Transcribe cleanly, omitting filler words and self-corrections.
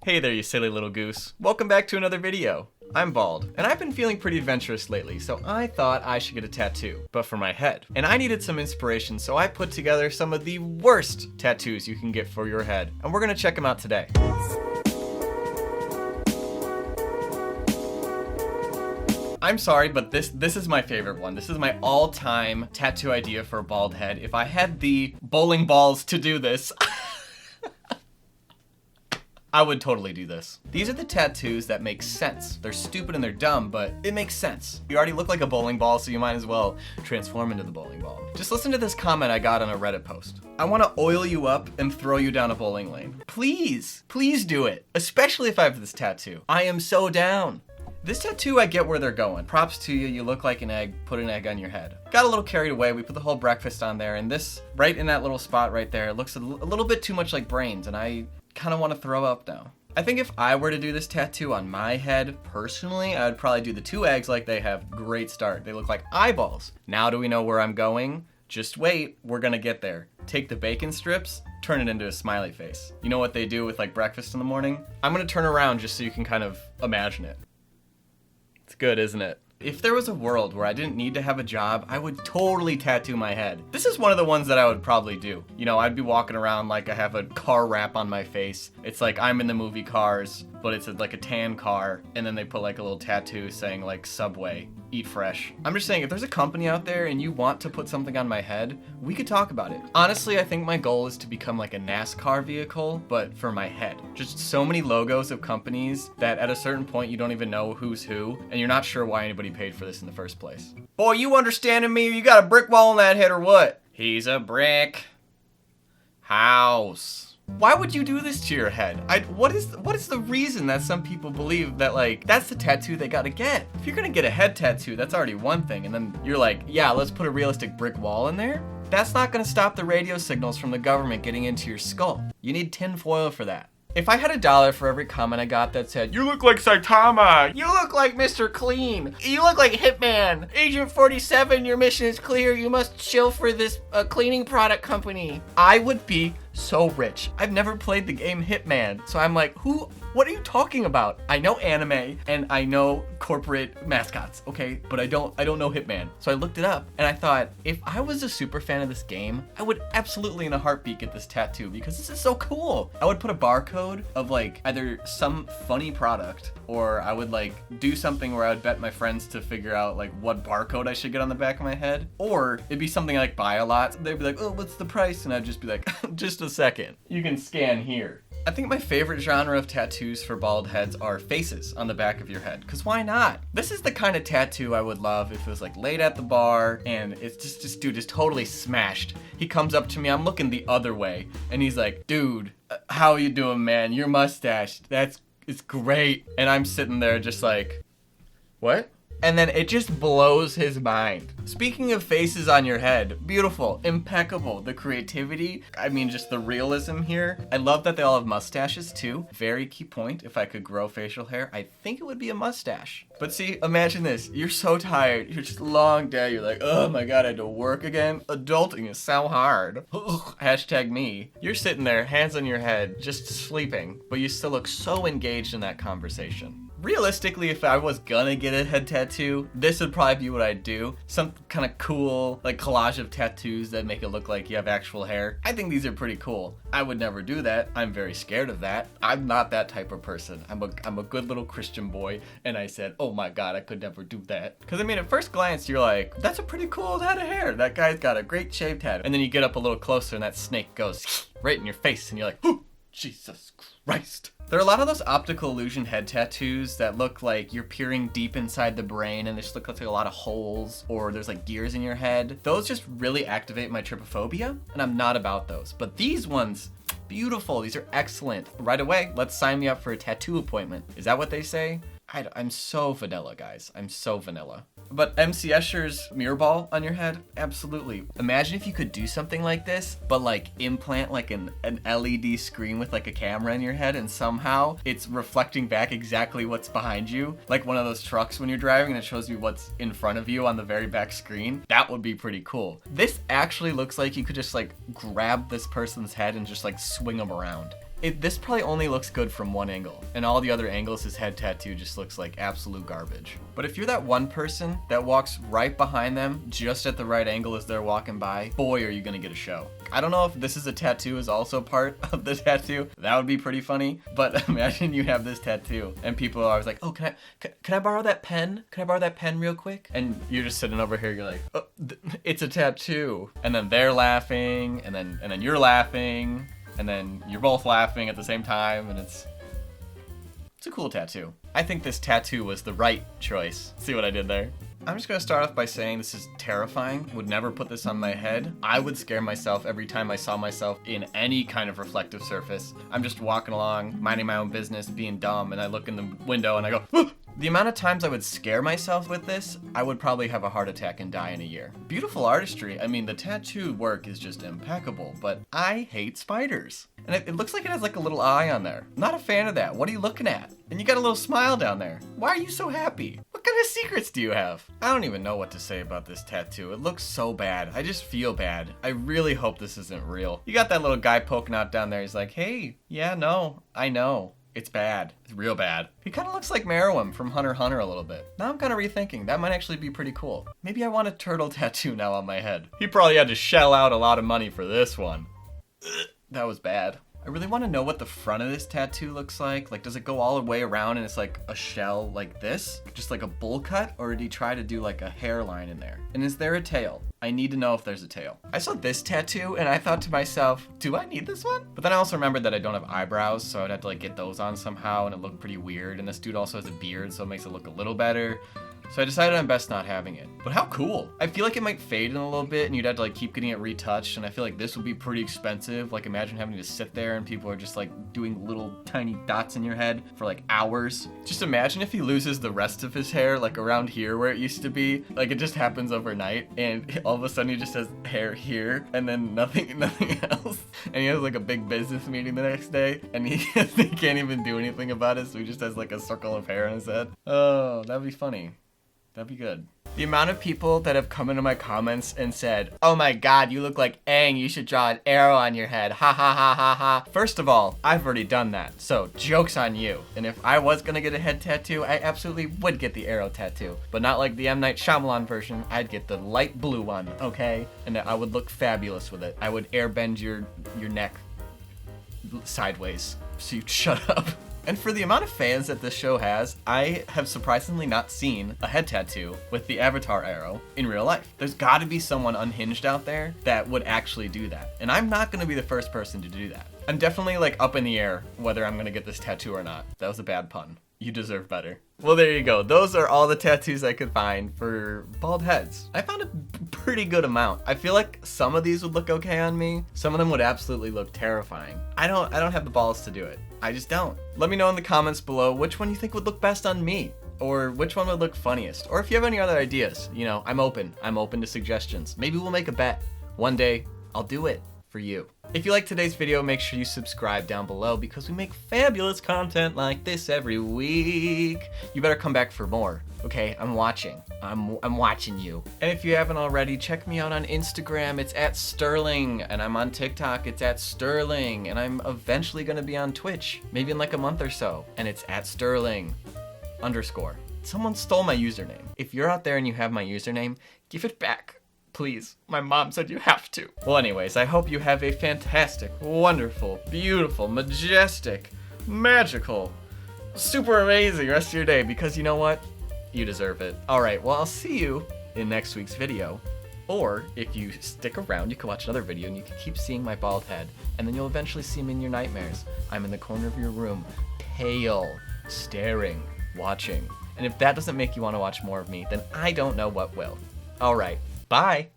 Hey there, you silly little goose. Welcome back to another video. I'm bald, and I've been feeling pretty adventurous lately, so I thought I should get a tattoo, but for my head. And I needed some inspiration, so I put together some of the worst tattoos you can get for your head, and we're gonna check them out today. I'm sorry, but this is my favorite one. This is my all-time tattoo idea for a bald head. If I had the bowling balls to do this, I would totally do this. These are the tattoos that make sense. They're stupid and they're dumb, but it makes sense. You already look like a bowling ball, so you might as well transform into the bowling ball. Just listen to this comment I got on a Reddit post. I want to oil you up and throw you down a bowling lane. Please, please do it. Especially if I have this tattoo. I am so down. This tattoo, I get where they're going. Props to you, you look like an egg, put an egg on your head. Got a little carried away, we put the whole breakfast on there, and this, right in that little spot right there, looks a little bit too much like brains, and I kind of want to throw up now. I think if I were to do this tattoo on my head, personally, I would probably do the two eggs like they have. Great start. They look like eyeballs. Now do we know where I'm going? Just wait, we're gonna get there. Take the bacon strips, turn it into a smiley face. You know what they do with like breakfast in the morning? I'm gonna turn around just so you can kind of imagine it. It's good, isn't it? If there was a world where I didn't need to have a job, I would totally tattoo my head. This is one of the ones that I would probably do. You know, I'd be walking around like I have a car wrap on my face. It's like I'm in the movie Cars, but it's like a tan car, and then they put like a little tattoo saying like Subway, eat fresh. I'm just saying, if there's a company out there and you want to put something on my head, we could talk about it. Honestly, I think my goal is to become like a NASCAR vehicle, but for my head. Just so many logos of companies that at a certain point you don't even know who's who, and you're not sure why anybody paid for this in the first place. Boy, you understanding me? You got a brick wall on that head or what? He's a brick house. Why would you do this to your head? What is the reason that some people believe that like that's the tattoo they gotta get? If you're gonna get a head tattoo, that's already one thing, and then you're like, yeah, let's put a realistic brick wall in there? That's not gonna stop the radio signals from the government getting into your skull. You need tin foil for that. If I had $1 for every comment I got that said, you look like Saitama, you look like Mr. Clean, you look like Hitman, Agent 47, your mission is clear, you must chill for this cleaning product company, I would be so rich. I've never played the game Hitman, so I'm like, what are you talking about? I know anime and I know corporate mascots, okay? But I don't know Hitman. So I looked it up and I thought, if I was a super fan of this game, I would absolutely in a heartbeat get this tattoo because this is so cool. I would put a barcode of like either some funny product, or I would like do something where I would bet my friends to figure out like what barcode I should get on the back of my head. Or it'd be something I like buy a lot. They'd be like, oh, what's the price? And I'd just be like, just a second. You can scan here. I think my favorite genre of tattoos for bald heads are faces on the back of your head, because why not? This is the kind of tattoo I would love if it was like late at the bar and it's just this dude is totally smashed. He comes up to me, I'm looking the other way, and he's like, dude, how you doing, man? Your mustache, it's great. And I'm sitting there just like, what? And then it just blows his mind. Speaking of faces on your head, beautiful, impeccable, the creativity, I mean just the realism here. I love that they all have mustaches too. Very key point, if I could grow facial hair, I think it would be a mustache. But see, imagine this, you're so tired, you're just a long day, you're like, oh my god, I had to work again? Adulting is so hard. Hashtag me. You're sitting there, hands on your head, just sleeping, but you still look so engaged in that conversation. Realistically, if I was gonna get a head tattoo, this would probably be what I'd do. Some kind of cool, like collage of tattoos that make it look like you have actual hair. I think these are pretty cool. I would never do that. I'm very scared of that. I'm not that type of person. I'm a good little Christian boy, and I said, oh my god, I could never do that. Because I mean, at first glance, you're like, that's a pretty cool head of hair. That guy's got a great shaved head. And then you get up a little closer, and that snake goes right in your face, and you're like, oh, Jesus Christ. There are a lot of those optical illusion head tattoos that look like you're peering deep inside the brain and they just look like a lot of holes, or there's like gears in your head. Those just really activate my trypophobia, and I'm not about those. But these ones, beautiful. These are excellent. Right away, let's sign me up for a tattoo appointment. Is that what they say? I'm so vanilla, guys. I'm so vanilla. But MC Escher's mirror ball on your head? Absolutely. Imagine if you could do something like this, but like implant like an LED screen with like a camera in your head, and somehow it's reflecting back exactly what's behind you. Like one of those trucks when you're driving and it shows you what's in front of you on the very back screen. That would be pretty cool. This actually looks like you could just like grab this person's head and just like swing them around. This probably only looks good from one angle, and all the other angles his head tattoo just looks like absolute garbage. But if you're that one person that walks right behind them just at the right angle as they're walking by, boy, are you gonna get a show. I don't know if this is a tattoo is also part of the tattoo. That would be pretty funny. But imagine you have this tattoo and people are always like, oh, can I borrow that pen? Can I borrow that pen real quick? And you're just sitting over here, you're like, oh, it's a tattoo. And then they're laughing, and then you're laughing, and then you're both laughing at the same time, and it's a cool tattoo. I think this tattoo was the right choice. See what I did there? I'm just gonna start off by saying this is terrifying. Would never put this on my head. I would scare myself every time I saw myself in any kind of reflective surface. I'm just walking along, minding my own business, being dumb, and I look in the window and I go, ah! The amount of times I would scare myself with this, I would probably have a heart attack and die in a year. Beautiful artistry. I mean, the tattoo work is just impeccable, but I hate spiders. And it looks like it has like a little eye on there. Not a fan of that. What are you looking at? And you got a little smile down there. Why are you so happy? What kind of secrets do you have? I don't even know what to say about this tattoo. It looks so bad. I just feel bad. I really hope this isn't real. You got that little guy poking out down there. He's like, hey, yeah, no, I know. It's bad. It's real bad. He kind of looks like Merowim from Hunter x Hunter a little bit. Now I'm kind of rethinking. That might actually be pretty cool. Maybe I want a turtle tattoo now on my head. He probably had to shell out a lot of money for this one. That was bad. I really want to know what the front of this tattoo looks like. Like, does it go all the way around and it's like a shell like this? Just like a bowl cut? Or did he try to do like a hairline in there? And is there a tail? I need to know if there's a tail. I saw this tattoo and I thought to myself, do I need this one? But then I also remembered that I don't have eyebrows, so I'd have to like get those on somehow, and it looked pretty weird. And this dude also has a beard, so it makes it look a little better. So I decided I'm best not having it. But how cool. I feel like it might fade in a little bit and you'd have to like keep getting it retouched, and I feel like this would be pretty expensive. Like, imagine having to sit there and people are just like doing little tiny dots in your head for like hours. Just imagine if he loses the rest of his hair, like around here where it used to be. Like, it just happens overnight and all of a sudden he just has hair here and then nothing else. And he has like a big business meeting the next day and he can't even do anything about it, so he just has like a circle of hair on his head. Oh, that'd be funny. That'd be good. The amount of people that have come into my comments and said, oh my god, you look like Aang, you should draw an arrow on your head, ha ha ha ha ha. First of all, I've already done that, so joke's on you. And if I was gonna get a head tattoo, I absolutely would get the arrow tattoo. But not like the M. Night Shyamalan version, I'd get the light blue one, okay? And I would look fabulous with it. I would airbend your neck sideways, so you'd shut up. And for the amount of fans that this show has, I have surprisingly not seen a head tattoo with the Avatar arrow in real life. There's gotta be someone unhinged out there that would actually do that. And I'm not gonna be the first person to do that. I'm definitely like up in the air whether I'm gonna get this tattoo or not. That was a bad pun. You deserve better. Well, there you go. Those are all the tattoos I could find for bald heads. I found a pretty good amount. I feel like some of these would look okay on me. Some of them would absolutely look terrifying. I don't have the balls to do it. I just don't. Let me know in the comments below which one you think would look best on me, or which one would look funniest. Or if you have any other ideas, you know, I'm open. I'm open to suggestions. Maybe we'll make a bet. One day, I'll do it for you. If you liked today's video, make sure you subscribe down below because we make fabulous content like this every week. You better come back for more, okay? I'm watching. I'm watching you. And if you haven't already, check me out on Instagram. It's @Sterling. And I'm on TikTok. It's @Sterling. And I'm eventually gonna be on Twitch, maybe in like a month or so. And it's @Sterling_. Someone stole my username. If you're out there and you have my username, give it back. Please, my mom said you have to. Well, anyways, I hope you have a fantastic, wonderful, beautiful, majestic, magical, super amazing rest of your day, because you know what? You deserve it. All right, well, I'll see you in next week's video. Or if you stick around, you can watch another video and you can keep seeing my bald head, and then you'll eventually see me in your nightmares. I'm in the corner of your room, pale, staring, watching. And if that doesn't make you want to watch more of me, then I don't know what will. All right. Bye.